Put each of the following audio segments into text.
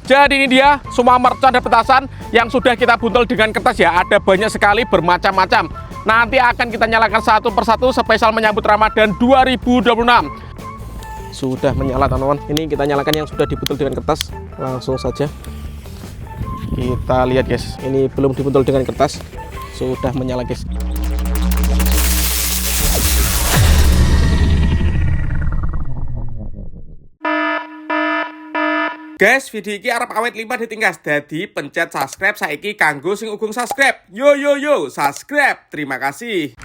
Jadi ini dia semua mercon dan petasan yang sudah kita buntel dengan kertas ya. Ada banyak sekali bermacam-macam. Nanti akan kita nyalakan satu persatu spesial menyambut Ramadan 2026. Sudah menyala teman-teman. Ini kita nyalakan yang sudah dibuntel dengan kertas. Langsung saja kita lihat guys. Ini belum dibuntel dengan kertas. Sudah menyala guys. Guys, video ini arep awet 5 ditinggas. Jadi pencet subscribe saiki kanggo sing ugung subscribe. Yo subscribe. Terima kasih.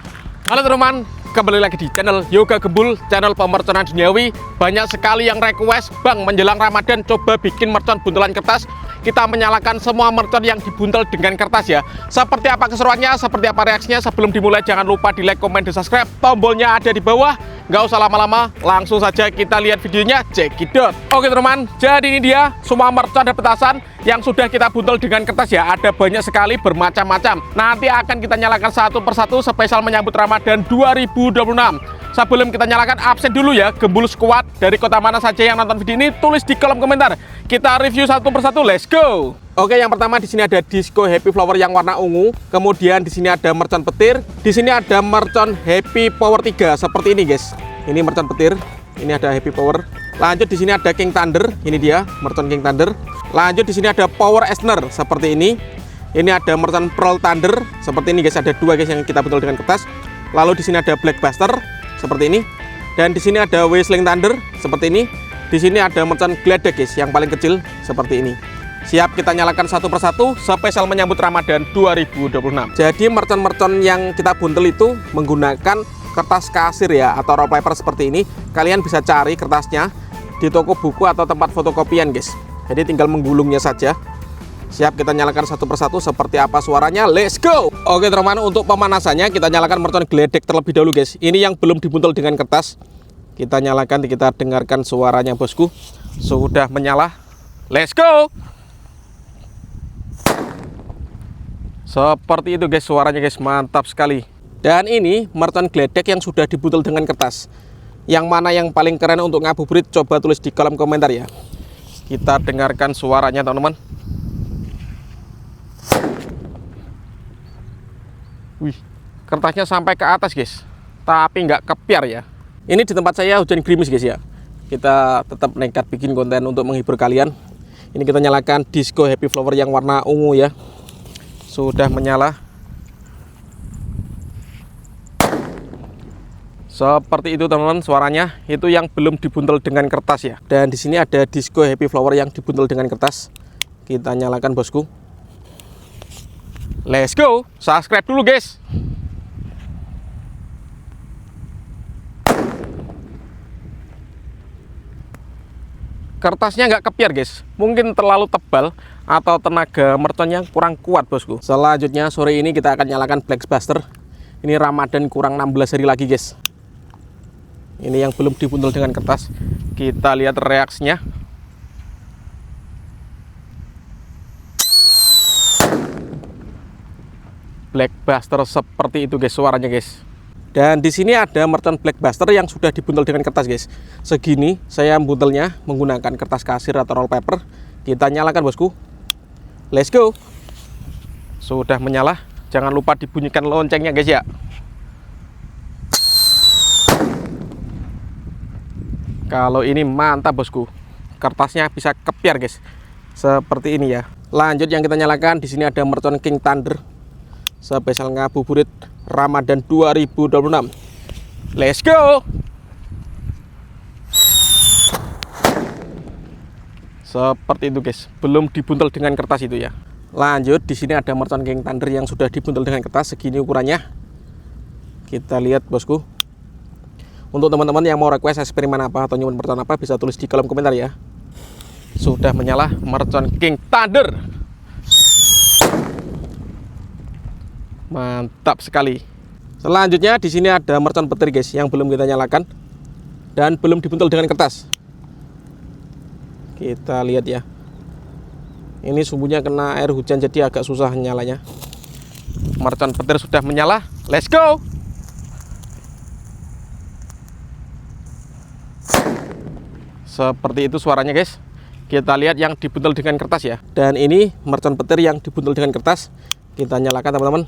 Halo teman-teman, kembali lagi di channel Yoga Gembul, channel pemerconan duniawi. Banyak sekali yang request, Bang, menjelang Ramadan coba bikin mercon buntelan kertas. Kita menyalakan semua mercon yang dibuntel dengan kertas ya. Seperti apa keseruannya, seperti apa reaksinya. Sebelum dimulai jangan lupa di like, komen, dan subscribe. Tombolnya ada di bawah. Nggak usah lama-lama, langsung saja kita lihat videonya. Check it out. Oke teman, jadi ini dia semua mercon dan petasan yang sudah kita buntel dengan kertas ya. Ada banyak sekali bermacam-macam. Nanti akan kita nyalakan satu persatu spesial menyambut Ramadan 2026. Sebelum kita nyalakan, absen dulu ya. Gembul Squad dari kota mana saja yang nonton video ini, tulis di kolom komentar. Kita review satu persatu, let's go. Oke, yang pertama di sini ada Disco Happy Flower yang warna ungu. Kemudian di sini ada mercon petir. Di sini ada mercon Happy Power 3 seperti ini, guys. Ini mercon petir. Ini ada Happy Power. Lanjut di sini ada King Thunder. Ini dia mercon King Thunder. Lanjut di sini ada Power Esner seperti ini. Ini ada mercon Pearl Thunder seperti ini, guys. Ada dua guys yang kita buntel dengan kertas. Lalu di sini ada Black Buster seperti ini. Dan di sini ada Whistling Thunder seperti ini. Di sini ada mercon Gledek, guys, yang paling kecil seperti ini. Siap kita nyalakan satu persatu spesial menyambut Ramadan 2026. Jadi mercon-mercon yang kita buntel itu menggunakan kertas kasir ya, atau roll paper seperti ini. Kalian bisa cari kertasnya di toko buku atau tempat fotokopian, guys. Jadi tinggal menggulungnya saja. Siap kita nyalakan satu persatu. Seperti apa suaranya, let's go. Oke teman-teman, untuk pemanasannya kita nyalakan mercon Gledek terlebih dahulu, guys. Ini yang belum dibuntel dengan kertas. Kita nyalakan, kita dengarkan suaranya, bosku. Sudah menyala, let's go. Seperti itu, guys, suaranya, guys, mantap sekali. Dan ini mercon Gledek yang sudah dibuntel dengan kertas. Yang mana yang paling keren untuk ngabuburit, coba tulis di kolom komentar ya. Kita dengarkan suaranya teman-teman. Wih, kertasnya sampai ke atas, guys, tapi nggak kepiar ya. Ini di tempat saya hujan gerimis, guys ya. Kita tetap nekat bikin konten untuk menghibur kalian. Ini kita nyalakan Disco Happy Flower yang warna ungu ya. Sudah menyala. Seperti itu teman-teman suaranya. Itu yang belum dibuntel dengan kertas ya. Dan di sini ada Disco Happy Flower yang dibuntel dengan kertas. Kita nyalakan, bosku. Let's go. Subscribe dulu, guys. Kertasnya nggak kepiar, guys, mungkin terlalu tebal atau tenaga merconnya kurang kuat, bosku. Selanjutnya sore ini kita akan nyalakan Black Buster. Ini Ramadan kurang 16 hari lagi, guys. Ini yang belum dibuntel dengan kertas. Kita lihat reaksinya. Black Buster seperti itu, guys, suaranya, guys. Dan di sini ada mercon Black Buster yang sudah dibuntel dengan kertas, guys. Segini saya buntelnya menggunakan kertas kasir atau roll paper. Kita nyalakan, bosku. Let's go. Sudah menyala. Jangan lupa dibunyikan loncengnya, guys ya. Kalau ini mantap, bosku. Kertasnya bisa kepiar, guys. Seperti ini ya. Lanjut yang kita nyalakan, di sini ada mercon King Thunder. Spesial ngabuburit Ramadan 2026. Let's go. Seperti itu, guys. Belum dibuntel dengan kertas itu ya. Lanjut di sini ada mercon King Thunder yang sudah dibuntel dengan kertas. Segini ukurannya. Kita lihat, bosku. Untuk teman-teman yang mau request eksperimen apa atau nyumun mercon apa, bisa tulis di kolom komentar ya. Sudah menyala mercon King Thunder. Mantap sekali. Selanjutnya di sini ada mercon petir, guys, yang belum kita nyalakan dan belum dibuntel dengan kertas. Kita lihat ya. Ini sumbunya kena air hujan jadi agak susah nyalanya. Mercon petir sudah menyala. Let's go. Seperti itu suaranya, guys. Kita lihat yang dibuntel dengan kertas ya. Dan ini mercon petir yang dibuntel dengan kertas. Kita nyalakan teman-teman.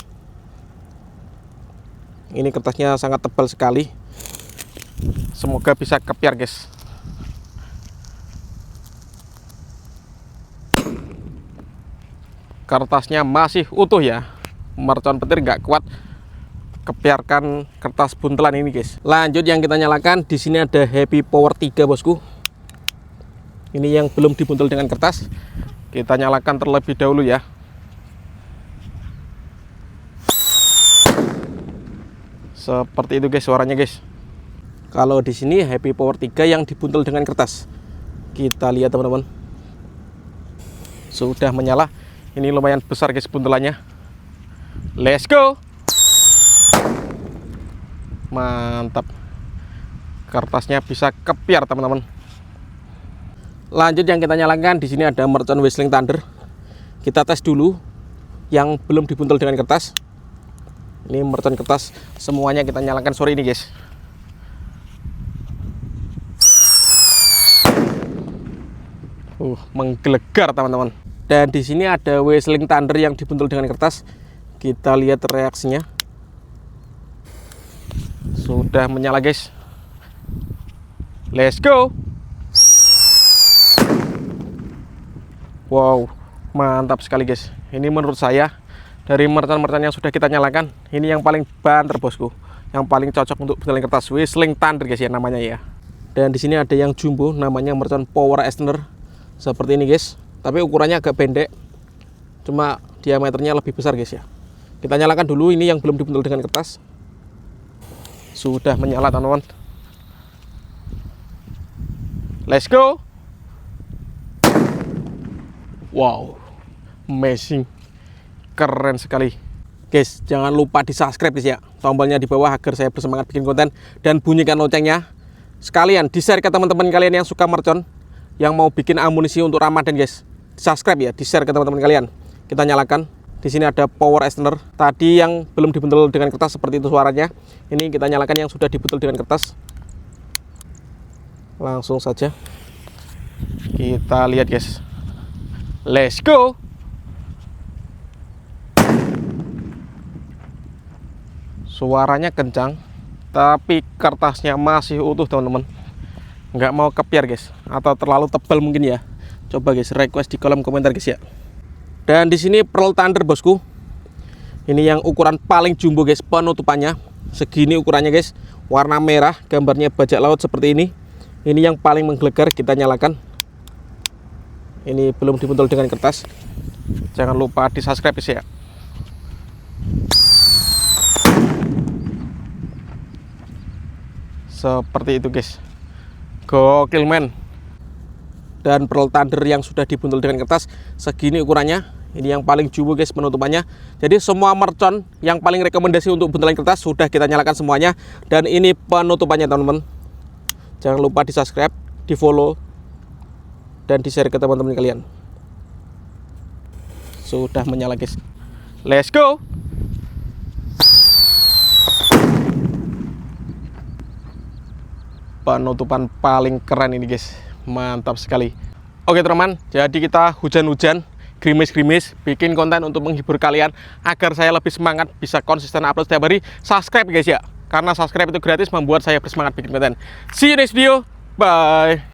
Ini kertasnya sangat tebal sekali. Semoga bisa kepiar guys. Kertasnya masih utuh ya. Mercon petir nggak kuat kepiarkan kertas buntelan ini guys. Lanjut yang kita nyalakan, di sini ada Happy Power 3 bosku. Ini yang belum dibuntel dengan kertas. Kita nyalakan terlebih dahulu ya. Seperti itu guys suaranya guys. Kalau di sini Happy Power 3 yang dibuntel dengan kertas. Kita lihat teman-teman. Sudah menyala. Ini lumayan besar guys buntelannya. Let's go. Mantap. Kertasnya bisa kepiar teman-teman. Lanjut yang kita nyalakan, di sini ada mercon Whistling Thunder. Kita tes dulu yang belum dibuntel dengan kertas. Ini mercon kertas semuanya kita nyalakan sore ini guys. Menggelegar teman-teman. Dan di sini ada Whistling Thunder yang dibuntel dengan kertas. Kita lihat reaksinya. Sudah menyala guys. Let's go. Wow, mantap sekali guys. Ini menurut saya dari mercon-mercon yang sudah kita nyalakan, ini yang paling banter bosku. Yang paling cocok untuk buntelan kertas. Whistling Thunder guys ya namanya ya. Dan di sini ada yang jumbo namanya mercon Power Extender. Seperti ini guys, tapi ukurannya agak pendek, cuma diameternya lebih besar guys ya. Kita nyalakan dulu ini yang belum dibuntel dengan kertas. Sudah menyala teman-teman. Let's go. Wow, amazing, keren sekali guys. Jangan lupa di subscribe guys ya, tombolnya di bawah agar saya bersemangat bikin konten, dan bunyikan loncengnya. Sekalian di share ke teman-teman kalian yang suka mercon, yang mau bikin amunisi untuk Ramadan guys. Subscribe ya, di share ke teman-teman kalian. Kita nyalakan. Di sini ada Power Extender. Tadi yang belum dibuntel dengan kertas seperti itu suaranya. Ini kita nyalakan yang sudah dibuntel dengan kertas. Langsung saja kita lihat guys. Let's go. Suaranya kencang, tapi kertasnya masih utuh teman-teman. Nggak mau kepiar guys, atau terlalu tebal mungkin ya. Coba guys request di kolom komentar guys ya. Dan di sini Pearl Thunder bosku. Ini yang ukuran paling jumbo guys, penutupannya segini ukurannya guys. Warna merah, gambarnya bajak laut seperti ini. Ini yang paling menggelegar. Kita nyalakan. Ini belum dibuntel dengan kertas. Jangan lupa di subscribe guys ya. Seperti itu guys. Gokil men. Dan Pearl Thunder yang sudah dibuntel dengan kertas segini ukurannya. Ini yang paling jumbo guys penutupannya. Jadi semua mercon yang paling rekomendasi untuk buntelan kertas sudah kita nyalakan semuanya. Dan ini penutupannya teman-teman. Jangan lupa di subscribe, di follow, dan di share ke teman-teman kalian. Sudah menyala guys. Let's go. Penutupan paling keren ini guys, mantap sekali. Oke teman, jadi kita hujan-hujan, gerimis-gerimis, bikin konten untuk menghibur kalian agar saya lebih semangat bisa konsisten upload setiap hari. Subscribe guys ya, karena subscribe itu gratis, membuat saya bersemangat bikin konten. See you next video, bye.